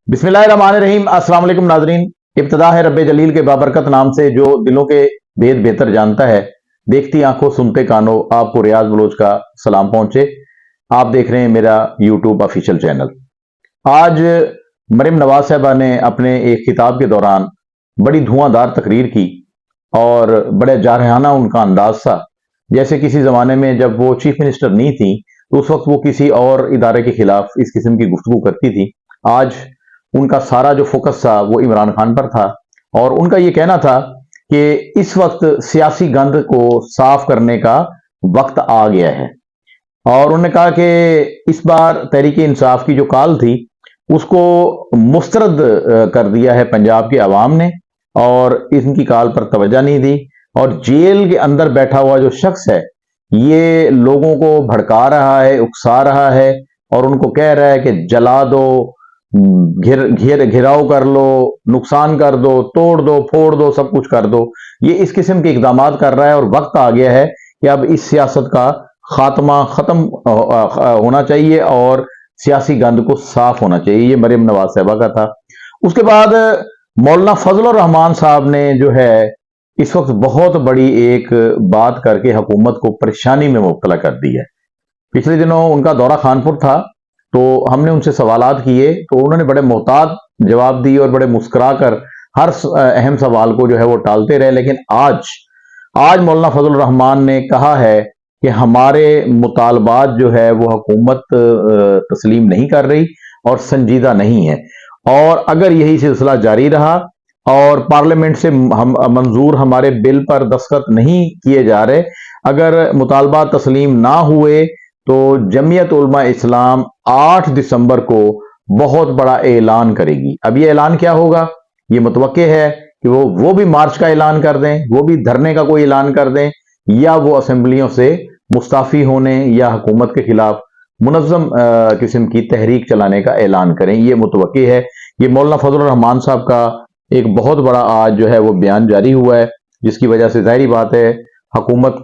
بسم اللہ الرحمن الرحیم۔ السلام علیکم ناظرین، ابتدا ہے رب جلیل کے بابرکت نام سے جو دلوں کے بھید بہتر جانتا ہے۔ دیکھتی آنکھوں سنتے کانوں آپ کو ریاض بلوچ کا سلام پہنچے۔ آپ دیکھ رہے ہیں میرا یوٹیوب آفیشیل چینل۔ آج مریم نواز صاحبہ نے اپنے ایک خطاب کے دوران بڑی دھواں دار تقریر کی اور بڑے جارحانہ ان کا انداز تھا، جیسے کسی زمانے میں جب وہ چیف منسٹر نہیں تھی تو اس وقت وہ کسی اور ادارے کے خلاف اس قسم کی گفتگو کرتی تھی۔ آج ان کا سارا جو فوکس تھا وہ عمران خان پر تھا، اور ان کا یہ کہنا تھا کہ اس وقت سیاسی گند کو صاف کرنے کا وقت آ گیا ہے، اور انہوں نے کہا کہ اس بار تحریک انصاف کی جو کال تھی اس کو مسترد کر دیا ہے پنجاب کے عوام نے، اور ان کی کال پر توجہ نہیں دی، اور جیل کے اندر بیٹھا ہوا جو شخص ہے یہ لوگوں کو بھڑکا رہا ہے، اکسا رہا ہے، اور ان کو کہہ رہا ہے کہ جلا دو، گھیراؤ کر لو، نقصان کر دو، توڑ دو، پھوڑ دو، سب کچھ کر دو۔ یہ اس قسم کے اقدامات کر رہا ہے، اور وقت آ گیا ہے کہ اب اس سیاست کا خاتمہ ختم ہونا چاہیے اور سیاسی گند کو صاف ہونا چاہیے۔ یہ مریم نواز صاحبہ کا تھا۔ اس کے بعد مولانا فضل الرحمان صاحب نے جو ہے اس وقت بہت بڑی ایک بات کر کے حکومت کو پریشانی میں مبتلا کر دی ہے۔ پچھلے دنوں ان کا دورہ خانپور تھا، تو ہم نے ان سے سوالات کیے تو انہوں نے بڑے محتاط جواب دیے اور بڑے مسکرا کر ہر اہم سوال کو جو ہے وہ ٹالتے رہے۔ لیکن آج مولانا فضل الرحمان نے کہا ہے کہ ہمارے مطالبات جو ہے وہ حکومت تسلیم نہیں کر رہی اور سنجیدہ نہیں ہے، اور اگر یہی سلسلہ جاری رہا اور پارلیمنٹ سے منظور ہمارے بل پر دستخط نہیں کیے جا رہے، اگر مطالبات تسلیم نہ ہوئے تو جمعیت علماء اسلام 8 دسمبر کو بہت بڑا اعلان کرے گی۔ اب یہ اعلان کیا ہوگا؟ یہ متوقع ہے کہ وہ بھی مارچ کا اعلان کر دیں، وہ بھی دھرنے کا کوئی اعلان کر دیں، یا وہ اسمبلیوں سے مستعفی ہونے یا حکومت کے خلاف منظم قسم کی تحریک چلانے کا اعلان کریں۔ یہ متوقع ہے۔ یہ مولانا فضل الرحمان صاحب کا ایک بہت بڑا آج جو ہے وہ بیان جاری ہوا ہے، جس کی وجہ سے ظاہری بات ہے حکومت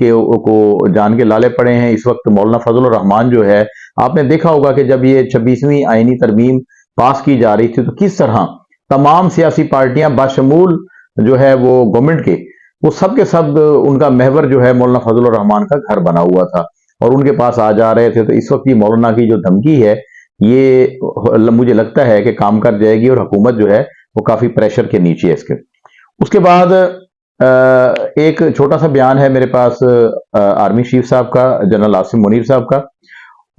کو جان کے لالے پڑے ہیں اس وقت۔ مولانا فضل الرحمان جو ہے، آپ نے دیکھا ہوگا کہ جب یہ 26ویں آئینی ترمیم پاس کی جا رہی تھی تو کس طرح تمام سیاسی پارٹیاں بشمول جو ہے وہ گورنمنٹ کے، وہ سب کے سب ان کا محور جو ہے مولانا فضل الرحمان کا گھر بنا ہوا تھا، اور ان کے پاس آ جا رہے تھے۔ تو اس وقت یہ مولانا کی جو دھمکی ہے یہ مجھے لگتا ہے کہ کام کر جائے گی، اور حکومت جو ہے وہ کافی پریشر کے نیچے ہے اس کے بعد ایک چھوٹا سا بیان ہے میرے پاس آرمی چیف صاحب کا، جنرل عاصم منیر صاحب کا۔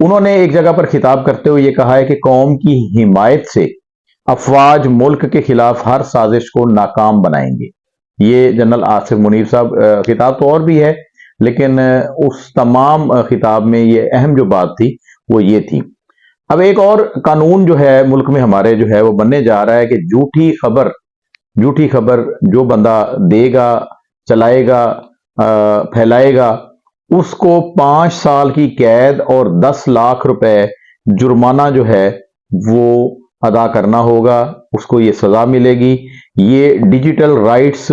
انہوں نے ایک جگہ پر خطاب کرتے ہوئے یہ کہا ہے کہ قوم کی حمایت سے افواج ملک کے خلاف ہر سازش کو ناکام بنائیں گے۔ یہ جنرل عاصم منیر صاحب، خطاب تو اور بھی ہے لیکن اس تمام خطاب میں یہ اہم جو بات تھی وہ یہ تھی۔ اب ایک اور قانون جو ہے ملک میں ہمارے جو ہے وہ بننے جا رہا ہے کہ جھوٹی خبر جو بندہ دے گا، چلائے گا، پھیلائے گا، اس کو 5 سال کی قید اور 10 لاکھ روپے جرمانہ جو ہے وہ ادا کرنا ہوگا، اس کو یہ سزا ملے گی۔ یہ ڈیجیٹل رائٹس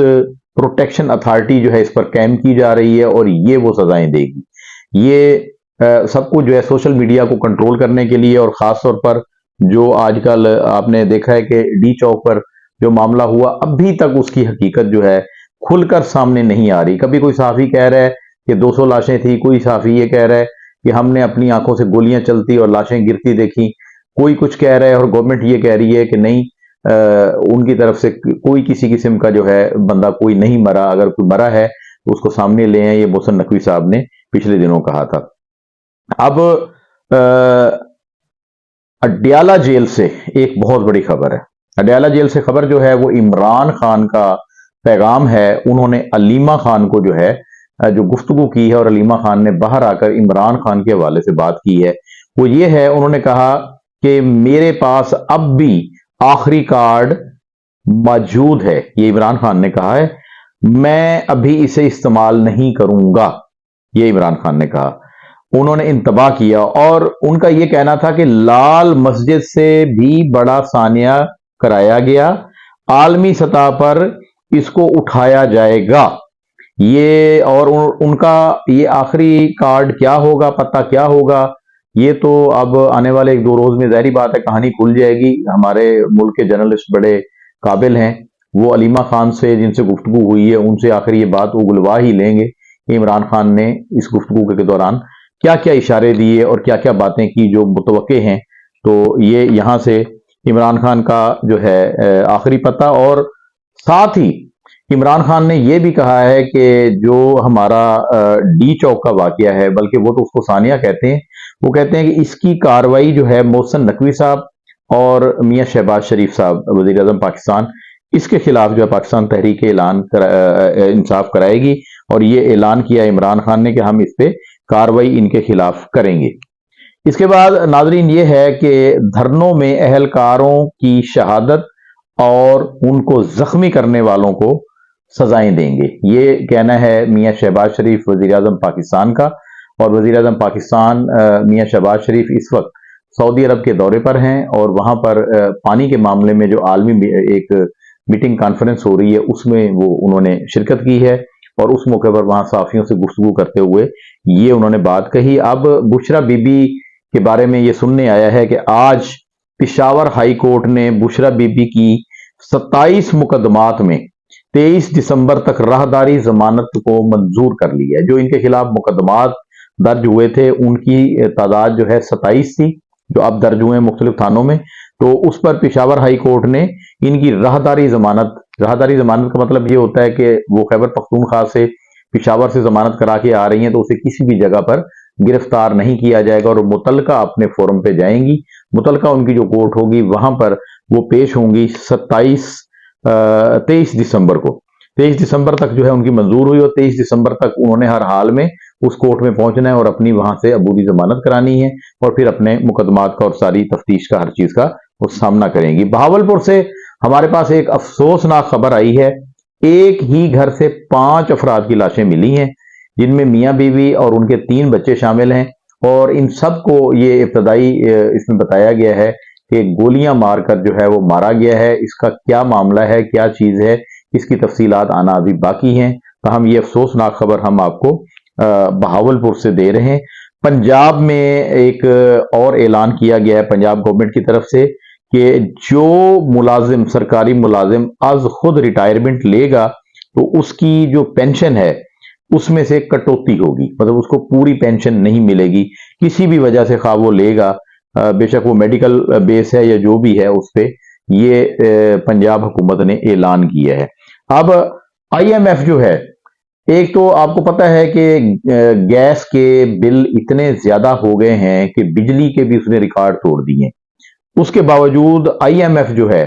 پروٹیکشن اتھارٹی جو ہے اس پر قائم کی جا رہی ہے، اور یہ وہ سزائیں دے گی۔ یہ سب کچھ جو ہے سوشل میڈیا کو کنٹرول کرنے کے لیے، اور خاص طور پر جو آج کل آپ نے دیکھا ہے کہ ڈی چوک پر جو معاملہ ہوا، ابھی تک اس کی حقیقت جو ہے کھل کر سامنے نہیں آ رہی۔ کبھی کوئی صحافی کہہ رہا ہے کہ 200 لاشیں تھیں، کوئی صحافی یہ کہہ رہا ہے کہ ہم نے اپنی آنکھوں سے گولیاں چلتی اور لاشیں گرتی دیکھی، کوئی کچھ کہہ رہا ہے، اور گورنمنٹ یہ کہہ رہی ہے کہ نہیں، ان کی طرف سے کوئی کسی قسم کا جو ہے بندہ کوئی نہیں مرا، اگر کوئی مرا ہے تو اس کو سامنے لے آئیں۔ یہ محسن نقوی صاحب نے پچھلے دنوں کہا تھا۔ اب اڈیالہ جیل سے ایک بہت بڑی خبر ہے۔ اڈیالہ جیل سے خبر جو ہے وہ عمران خان کا پیغام ہے۔ انہوں نے علیمہ خان کو جو ہے جو گفتگو کی ہے، اور علیمہ خان نے باہر آ کر عمران خان کے حوالے سے بات کی ہے، وہ یہ ہے، انہوں نے کہا کہ میرے پاس اب بھی آخری کارڈ موجود ہے، یہ عمران خان نے کہا ہے، میں ابھی اسے استعمال نہیں کروں گا، یہ عمران خان نے کہا۔ انہوں نے انتباہ کیا، اور ان کا یہ کہنا تھا کہ لال مسجد سے بھی بڑا سانحہ کرایا گیا، عالمی سطح پر اس کو اٹھایا جائے گا۔ یہ اور ان کا یہ آخری کارڈ کیا ہوگا، پتہ کیا ہوگا، یہ تو اب آنے والے 1-2 روز میں ظاہری بات ہے کہانی کھل جائے گی. ہمارے ملک کے جرنلسٹ بڑے قابل ہیں، وہ علیمہ خان سے جن سے گفتگو ہوئی ہے ان سے آخر یہ بات اگلوا ہی لیں گے کہ عمران خان نے اس گفتگو کے دوران کیا کیا اشارے دیے اور کیا کیا باتیں کی جو متوقع ہیں. تو یہ یہاں سے عمران خان کا جو ہے آخری پتہ. اور ساتھ ہی عمران خان نے یہ بھی کہا ہے کہ جو ہمارا ڈی چوک کا واقعہ ہے، بلکہ وہ تو اس کو ثانیہ کہتے ہیں، وہ کہتے ہیں کہ اس کی کاروائی جو ہے محسن نقوی صاحب اور میاں شہباز شریف صاحب وزیر اعظم پاکستان، اس کے خلاف جو ہے پاکستان تحریک انصاف کرائے گی. اور یہ اعلان کیا عمران خان نے کہ ہم اس پہ کاروائی ان کے خلاف کریں گے. اس کے بعد ناظرین یہ ہے کہ دھرنوں میں اہلکاروں کی شہادت اور ان کو زخمی کرنے والوں کو سزائیں دیں گے، یہ کہنا ہے میاں شہباز شریف وزیر اعظم پاکستان کا. اور وزیر اعظم پاکستان میاں شہباز شریف اس وقت سعودی عرب کے دورے پر ہیں، اور وہاں پر پانی کے معاملے میں جو عالمی ایک میٹنگ کانفرنس ہو رہی ہے اس میں وہ انہوں نے شرکت کی ہے. اور اس موقع پر وہاں صحافیوں سے گفتگو کرتے ہوئے یہ انہوں نے بات کہی. اب بشرا بی بی کے بارے میں یہ سننے آیا ہے کہ آج پشاور ہائی کورٹ نے بشرا بی بی کی 27 مقدمات میں 23 دسمبر تک راہداری ضمانت کو منظور کر لی ہے. جو ان کے خلاف مقدمات درج ہوئے تھے ان کی تعداد جو ہے 27 تھی، جو اب درج ہوئے ہیں مختلف تھانوں میں. تو اس پر پشاور ہائی کورٹ نے ان کی راہداری ضمانت کا مطلب یہ ہوتا ہے کہ وہ خیبر پختونخوا سے پشاور سے ضمانت کرا کے آ رہی ہیں تو اسے کسی بھی جگہ پر گرفتار نہیں کیا جائے گا، اور متعلقہ اپنے فورم پہ جائیں گی. متعلقہ ان کی جو کورٹ ہوگی وہاں پر وہ پیش ہوں گی 23 دسمبر کو. 23 دسمبر تک جو ہے ان کی منظور ہوئی، اور 23 دسمبر تک انہوں نے ہر حال میں اس کورٹ میں پہنچنا ہے اور اپنی وہاں سے عبوری ضمانت کرانی ہے، اور پھر اپنے مقدمات کا اور ساری تفتیش کا ہر چیز کا وہ سامنا کریں گی. بہاولپور سے ہمارے پاس ایک افسوسناک خبر آئی ہے. ایک ہی گھر سے 5 افراد کی لاشیں ملی ہیں، جن میں میاں بیوی اور ان کے 3 بچے شامل ہیں. اور ان سب کو یہ ابتدائی اس میں بتایا گیا ہے کہ گولیاں مار کر جو ہے وہ مارا گیا ہے. اس کا کیا معاملہ ہے، کیا چیز ہے، اس کی تفصیلات آنا ابھی باقی ہیں. تاہم یہ افسوسناک خبر ہم آپ کو بہاولپور سے دے رہے ہیں. پنجاب میں ایک اور اعلان کیا گیا ہے پنجاب گورنمنٹ کی طرف سے کہ جو ملازم سرکاری ملازم از خود ریٹائرمنٹ لے گا تو اس کی جو پینشن ہے اس میں سے کٹوتی ہوگی، مطلب اس کو پوری پینشن نہیں ملے گی کسی بھی وجہ سے، خواہ وہ لے گا، بے شک وہ میڈیکل بیس ہے یا جو بھی ہے اس پہ یہ پنجاب حکومت نے اعلان کیا ہے. اب آئی ایم ایف جو ہے، ایک تو آپ کو پتہ ہے کہ گیس کے بل اتنے زیادہ ہو گئے ہیں کہ بجلی کے بھی اس نے ریکارڈ توڑ دیے. اس کے باوجود آئی ایم ایف جو ہے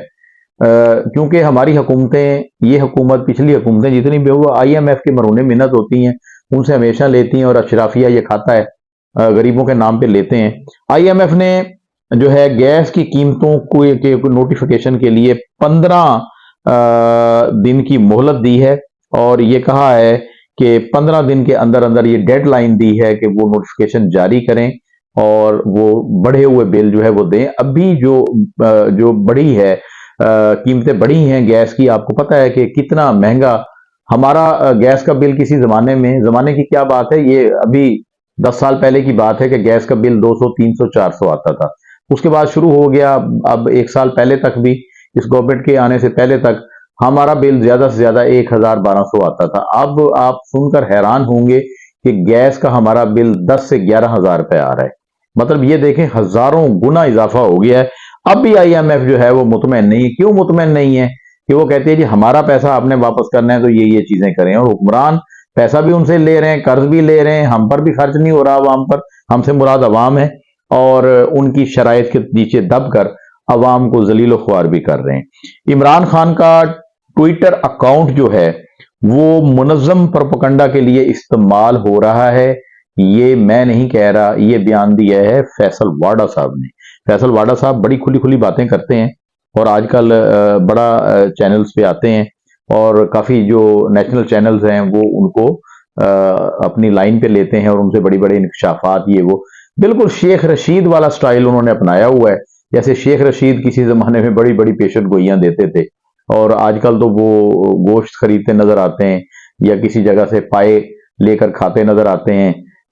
کیونکہ ہماری حکومتیں، یہ حکومت پچھلی حکومتیں جتنی بھی وہ آئی ایم ایف کے مرہون منت ہوتی ہیں، ان سے ہمیشہ لیتی ہیں اور اشرافیہ یہ کھاتا ہے، غریبوں کے نام پہ لیتے ہیں. آئی ایم ایف نے جو ہے گیس کی قیمتوں کو نوٹیفیکیشن کے لیے 15 دن کی مہلت دی ہے، اور یہ کہا ہے کہ 15 دن کے اندر اندر یہ ڈیڈ لائن دی ہے کہ وہ نوٹیفیکیشن جاری کریں اور وہ بڑھے ہوئے بل جو ہے وہ دیں. ابھی جو بڑی ہے قیمتیں بڑھی ہیں گیس کی، آپ کو پتہ ہے کہ کتنا مہنگا ہمارا گیس کا بل کسی زمانے کی کیا بات ہے، یہ ابھی 10 سال پہلے کی بات ہے کہ گیس کا بل 200 300 400 آتا تھا. اس کے بعد شروع ہو گیا، اب 1 سال پہلے تک بھی، اس گورنمنٹ کے آنے سے پہلے تک ہمارا بل زیادہ سے زیادہ 1000-1200 آتا تھا. اب آپ سن کر حیران ہوں گے کہ گیس کا ہمارا بل 10 سے 11 ہزار روپے آ رہا ہے. مطلب یہ دیکھیں ہزاروں گنا اضافہ ہو گیا ہے. اب بھی آئی ایم ایف جو ہے وہ مطمئن نہیں ہے. کیوں مطمئن نہیں ہے؟ کہ وہ کہتے ہیں جی ہمارا پیسہ آپ نے واپس کرنا ہے تو یہ چیزیں کریں، اور حکمران پیسہ بھی ان سے لے رہے ہیں، قرض بھی لے رہے ہیں، ہم پر بھی خرچ نہیں ہو رہا عوام پر، ہم سے مراد عوام ہے، اور ان کی شرائط کے نیچے دب کر عوام کو ذلیل و خوار بھی کر رہے ہیں. عمران خان کا ٹویٹر اکاؤنٹ جو ہے وہ منظم پروپیگنڈا کے لیے استعمال ہو رہا ہے. یہ میں نہیں کہہ رہا، یہ بیان دیا ہے فیصل واڈا صاحب نے. فیصل واڈا صاحب بڑی کھلی باتیں کرتے ہیں، اور آج کل بڑا چینلز پہ آتے ہیں، اور کافی جو نیشنل چینلز ہیں وہ ان کو اپنی لائن پہ لیتے ہیں اور ان سے بڑے انکشافات یہ وہ بالکل شیخ رشید والا سٹائل انہوں نے اپنایا ہوا ہے. جیسے شیخ رشید کسی زمانے میں بڑی پیشن گوئیاں دیتے تھے، اور آج کل تو وہ گوشت خریدتے نظر آتے ہیں یا کسی جگہ سے پائے لے کر کھاتے نظر آتے ہیں،